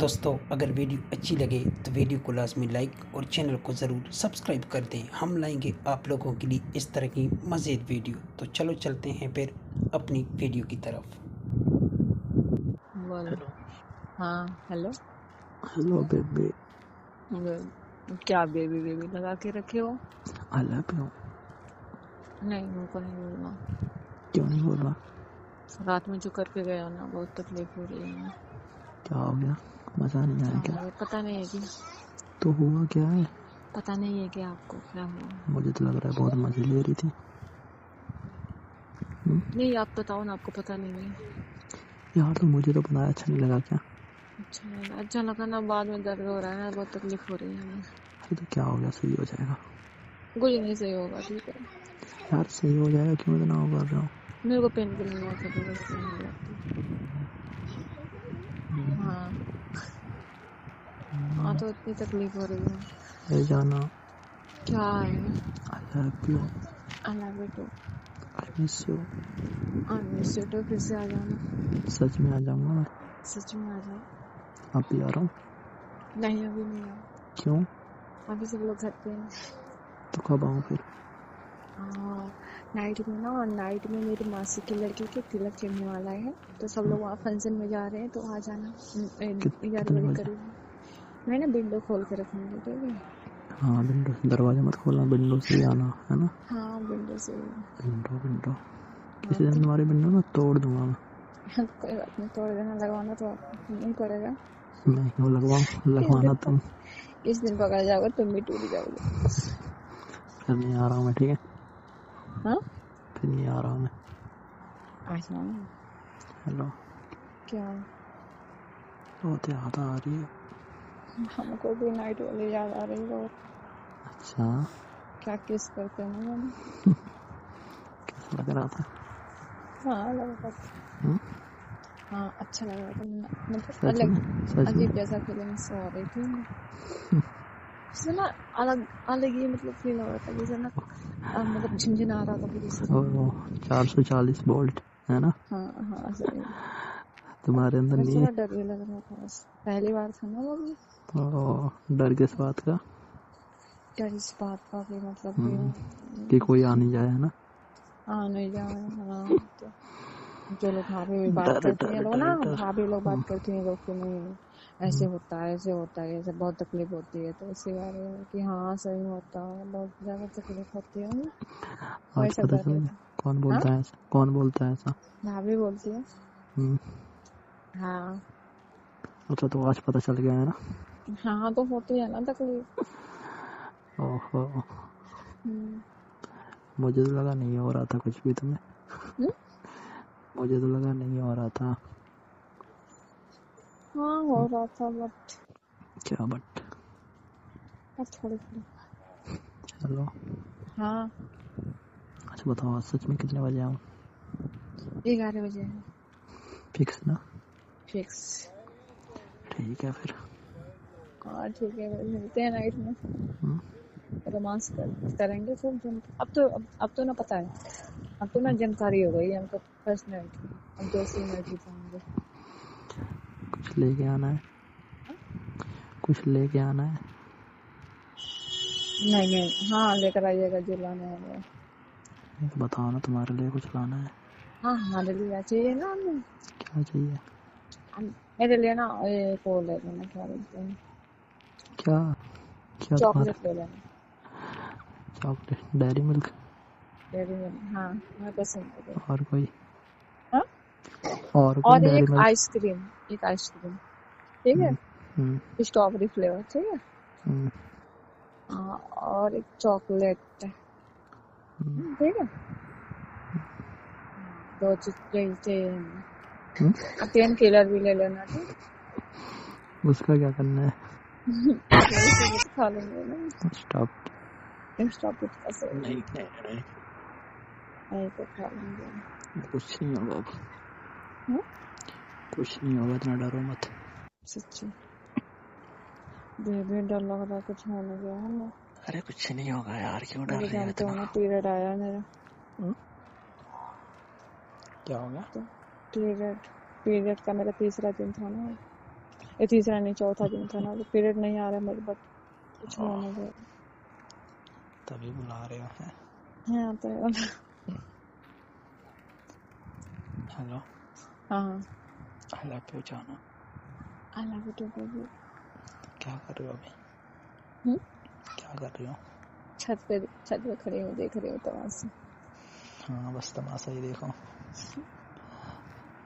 दोस्तों अगर वीडियो अच्छी लगे तो वीडियो को लाजमी लाइक और चैनल को ज़रूर सब्सक्राइब कर दें। हम लाएंगे आप लोगों के लिए इस तरह की मज़ीद वीडियो। तो चलो चलते हैं फिर अपनी वीडियो की तरफ। बोलो। हेलो हाँ हेलो। हेलो बेबी, क्या बेबी बेबी लगा के रखे हो? आई लव यू। नहीं उनको नहीं बोलना। क्यों नहीं बोल रहा? रात में जो करके गया ना, बहुत तकलीफ हो रही है। क्या हो गया? मज़ा नहीं आया क्या? पता नहीं है कि तो हुआ क्या है? पता नहीं है कि आपको क्या हुआ। मुझे तो लग रहा है बहुत मज़े ले रही थी। नहीं आप बताओ ना, आपको पता नहीं है। यार तो मुझे तो पता है, अच्छा नहीं लगा क्या? अच्छा लगा ना, बाद में दर्द हो रहा है ना, बहुत तकलीफ हो रही है हमें। अरे तो क्या हो गया, सही हो जाएगा। कुछ नहीं सही होगा, ठीक है। यार सही हो जाएगा, क्यों इतना वो कर रहे हो? मेरे को पेन किलर नहीं खाती, बस नहीं लगती। हाँ तो इतनी तकलीफ हो रही है। ले जाना। क्या है? I love you. I love you too. I miss you. तो फिर से आ जाना। सच में आ जाऊंगा मैं। सच में आ जाओ। अब भी आ रहा हूँ। नहीं अभी नहीं आओ। क्यों? अभी सब लोग घर पे हैं। तो कब आऊँ फिर? नाइट में मेरी मासी की लड़की के तिलक चढ़ने वाला है, तो सब लोग वहाँ फंक्शन में जा रहे हैं, तो आ जाना 11 कितने बजे बजे? करीब। मैं ना विंडो खोल के रखूंगी, ठीक है। हाँ विंडो, दरवाजा मत खोलना, विंडो से ही आना है ना। हाँ विंडो से। Window window. हाँ किसी दिन तुम्हारी विंडो ना तोड़ दूंगा मैं। कोई बात नहीं, तोड़ देना। लगवाना तो नहीं पड़ेगा। मैं क्यों लगवाऊँ, किस लगवाना दिन तुम। किस दिन पकड़ जाओगे, तुम भी टूट जाओगे। फिर नहीं आ रहा हूँ मैं, ठीक है। हाँ फिर नहीं आ रहा हूँ मैं। अच्छा। हेलो। क्या? बहुत याद आ रही है। हमको भी नाइट वाली याद आ रही है। अच्छा, क्या किस करते हैं ना। कैसा लग रहा था? हाँ लगा था। हम्म? हाँ अच्छा लग रहा था, मतलब सच अलग में? सच में? अजीब जैसा फीलिंग्स हो रही थी। जैसे ना अलग अलग ही मतलब फील हो रहा था, जैसे ना मतलब झिनझिना रहा था पूरे शरीर में। 440 वोल्ट है ना हाँ हाँ सही। तुम्हारे अंदर? और नहीं थोड़ा डर भी लग रहा था, बस पहली बार था ना वो भी। है डर किस बात का? डर इस बात का भी मतलब कि कि कोई आ नहीं जाए, है ना। नहीं जाए। हाँ तो जो लोग भाभी भी बात डर करती हैं डर लोग ना, डर डर। भाभी लोग बात करती हैं लोग कि नहीं ऐसे होता है, ऐसे होता है, ऐसे बहुत तकलीफ होती है, तो इसी बारे में कि हाँ सही होता है, बहुत ज्यादा तकलीफ होती है ना, आज वैसा पता डर चल गया रहता। कौन हाँ बोलता है ऐसा, कौन बोलता है ऐसा? भाभी बोलती है। हम्म, हाँ अच्छा तो आज पता चल गया है ना। हाँ तो होती है ना तकलीफ। ओहो, हम्म। मुझे तो लगा नहीं हो रहा था कुछ भी तुम्हें। हम्म? मुझे तो लगा नहीं हो रहा था। हाँ हो रहा था बट क्या बट? अब थोड़ी थोड़ी। हेलो। हाँ अच्छा बताओ, आज सच में कितने बजे आऊँ? 11 बजे है फिक्स ना? फिक्स। ठीक है फिर। हाँ ठीक है, मिलते हैं नाइट में। हम्म, रोमांस करेंगे खूब जम के। अब तो ना पता है, अब तो ना जानकारी हो गई है हमको। फर्स्ट नाइट की अब दूसरी नाइट भी जाएंगे। कुछ लेके आना है? कुछ लेके आना है? नहीं नहीं, हाँ लेकर आइएगा जो लाना है। तो बताओ ना, तुम्हारे लिए कुछ लाना है? हाँ हमारे लिए चाहिए ना हमें। क्या चाहिए? मेरे लिए ना ये को ले लेना, क्या बोलते हैं, क्या? क्या तुम्हारे? चॉकलेट ले लेना। Chocolate, dairy milk? Dairy milk, हाँ मैं पसंद है। और कोई? हाँ और कोई और डेयरी एक मिल्क? आइसक्रीम, एक आइसक्रीम, ठीक है। हम्म, स्ट्रॉबेरी फ्लेवर, ठीक है। हम्म, हाँ और एक चॉकलेट, हम्म, ठीक है। दो चीज चाहिए हमें। हम्म। और पेन किलर भी ले लेना, ठीक उसका क्या करना है? है। वैसे भी तो खा लेंगे ना। स्टॉप। स्टॉप इट ऐसे नहीं नहीं नहीं, नहीं तो खा लेंगे। कुछ नहीं होगा अब। हाँ कुछ नहीं होगा, इतना डरो मत। सच्ची बेबी डर लग रहा है कुछ होने गया है ना। अरे कुछ नहीं होगा यार, क्यों डर अभी रही हो जानते हो इतना? ना, पीरियड आया मेरा। क्या हो गया? तो पीरियड पीरियड का मेरा तीसरा दिन था ना। ये तीसरा नहीं चौथा दिन था ना, तो पीरियड नहीं आ रहा है मेरे, बट कुछ हुआ नहीं गया। तभी बुला रहे हो हैं। हाँ तो हेलो, हाँ आई लव यू जाना। I love you too baby. क्या कर रहे हो अभी? हम्म? क्या कर रही हो? छत पे खड़ी हूँ, देख रही हूँ तमाशा। हाँ, बस तमाशा ही देखो।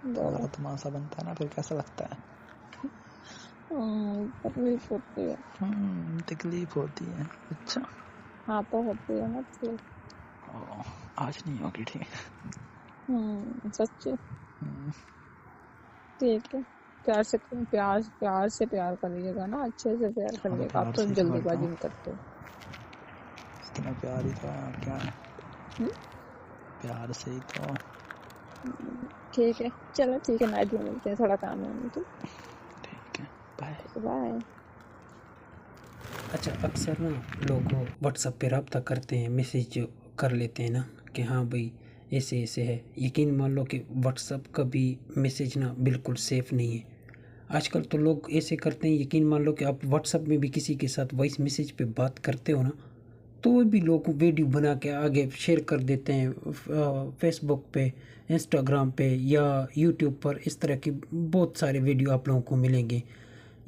बोलो। अगर तमाशा बनता है ना फिर कैसा लगता है? तकलीफ होती है। तकलीफ होती है। अच्छा, हाँ तो होती है ना फिर। ओ, आज नहीं होगी ठीक। सच्ची हम्म, ठीक है। प्यार से प्यार करिएगा ना, अच्छे से प्यार हाँ, तो करिएगा। आप प्यार तो से ही तो करता जल्दीबाजी हूँ। में करते हो। इतना प्यार ही तो है, क्या है? हम्म? प्यार से ही तो। ठीक है, चलो ठीक है, नाइट में मिलते हैं, थोड़ा काम है मुझे। ठीक है, बाय। बाय। अच्छा, अक्सर ना लोग व्हाट्सएप पे रब्ता करते हैं, मैसेज कर लेते हैं ना कि हाँ भाई ऐसे ऐसे है। यकीन मान लो कि व्हाट्सएप का भी मैसेज ना बिल्कुल सेफ़ नहीं है। आजकल तो लोग ऐसे करते हैं, यकीन मान लो कि आप व्हाट्सएप में भी किसी के साथ वॉइस मैसेज पे बात करते हो ना, तो वो भी लोग वीडियो बना के आगे शेयर कर देते हैं फेसबुक पे, इंस्टाग्राम पे या यूट्यूब पर। इस तरह की बहुत सारे वीडियो आप लोगों को मिलेंगे।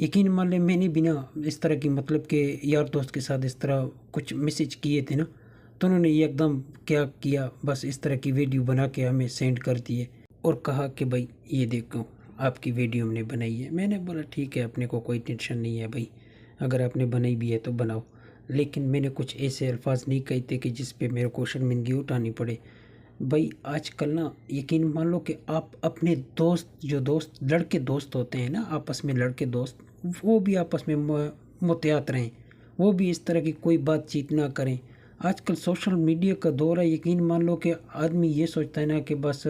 यकीन मान लें, मैंने भी ना इस तरह की मतलब कि यार दोस्त के साथ इस तरह कुछ मैसेज किए थे ना, तो उन्होंने ये एकदम क्या किया, बस इस तरह की वीडियो बना के हमें सेंड कर दिए और कहा कि भाई ये देखो आपकी वीडियो हमने बनाई है। मैंने बोला ठीक है, अपने को कोई टेंशन नहीं है भाई, अगर आपने बनाई भी है तो बनाओ। लेकिन मैंने कुछ ऐसे अल्फाज नहीं कहे थे कि जिस पे मेरे को शर्मिंदगी उठानी पड़े। भाई आजकल ना यकीन मान लो कि आप अपने दोस्त, जो दोस्त लड़के दोस्त होते हैं ना, आपस में लड़के दोस्त, वो भी आपस में मुहतियात रहें, वो भी इस तरह की कोई बातचीत ना करें। आजकल सोशल मीडिया का दौर है, यकीन मान लो कि आदमी ये सोचता है ना कि बस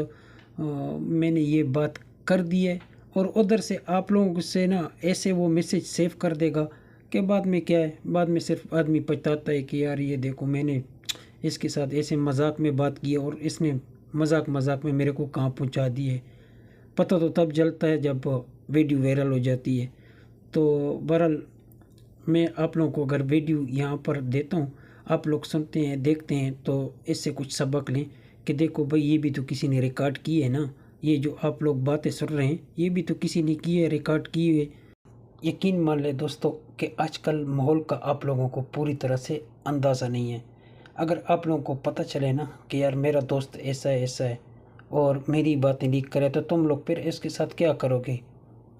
मैंने ये बात कर दी है, और उधर से आप लोगों से ना ऐसे वो मैसेज सेव कर देगा कि बाद में क्या है, बाद में सिर्फ आदमी पछताता है कि यार ये देखो मैंने इसके साथ ऐसे मजाक में बात की और इसने मजाक मजाक में मेरे को कहाँ पहुँचा दी है। पता तो तब चलता है जब वीडियो वायरल हो जाती है। तो बहरहाल मैं आप लोगों को अगर वीडियो यहाँ पर देता हूँ, आप लोग सुनते हैं देखते हैं तो इससे कुछ सबक लें कि देखो भाई ये भी तो किसी ने रिकॉर्ड की है ना, ये जो आप लोग बातें सुन रहे हैं ये भी तो किसी ने की है, रिकॉर्ड की है। यकीन मान ले दोस्तों कि आजकल माहौल का आप लोगों को पूरी तरह से अंदाज़ा नहीं है। अगर आप लोगों को पता चले ना कि यार मेरा दोस्त ऐसा है और मेरी बातें लीक करे, तो तुम लोग फिर इसके साथ क्या करोगे?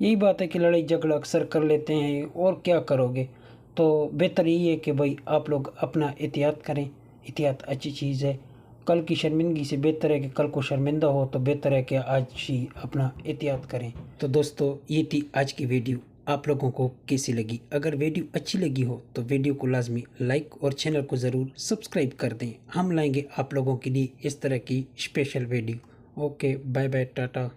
यही बात है कि लड़ाई झगड़ा अक्सर कर लेते हैं, और क्या करोगे? तो बेहतर यही है कि भाई आप लोग अपना एहतियात करें। एहतियात अच्छी चीज़ है। कल की शर्मिंदगी से बेहतर है कि कल को शर्मिंदा हो, तो बेहतर है कि आज ही अपना एहतियात करें। तो दोस्तों ये थी आज की वीडियो, आप लोगों को कैसी लगी? अगर वीडियो अच्छी लगी हो तो वीडियो को लाजमी लाइक और चैनल को ज़रूर सब्सक्राइब कर दें। हम लाएंगे आप लोगों के लिए इस तरह की special video. Okay, bye bye, Tata.